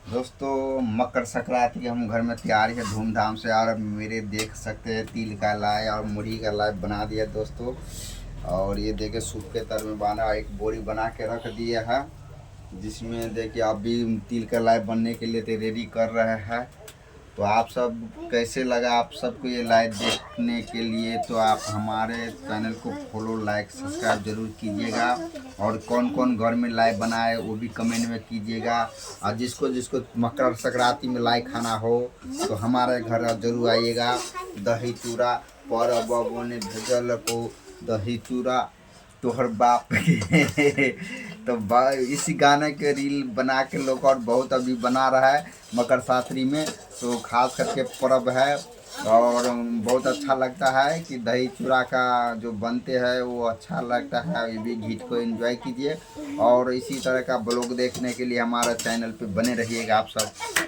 दोस्तों मकर संक्रांति की हम घर में तैयारी है धूमधाम से। और मेरे देख सकते हैं तिल का लाई और मुरही का लाई बना दिया दोस्तों। और ये देखिए सूप के तर में बांधा एक बोरी बना के रख दिया है, जिसमें देखिए अभी तिल का लाई बनने के लिए रेडी कर रहे हैं। तो आप सब कैसे लगा आप सबको ये लाइव देखने के लिए, तो आप हमारे चैनल को फॉलो लाइक सब्सक्राइब जरूर कीजिएगा। और कौन कौन घर में लाइव बनाए वो भी कमेंट में कीजिएगा। और जिसको जिसको मकर संक्रांति में लाइव खाना हो तो हमारे घर जरूर आइएगा। दही चूड़ा पर बाबू ने भेजल को दही चूड़ा तोहर बाप के तो इसी गाने के रील बना के लोग और बहुत अभी बना रहा है मकर संक्रांति में। तो खास करके पर्व है और बहुत अच्छा लगता है कि दही चूड़ा का जो बनते हैं वो अच्छा लगता है। ये भी गीत को एंजॉय कीजिए और इसी तरह का ब्लॉग देखने के लिए हमारा चैनल पे बने रहिएगा आप सब।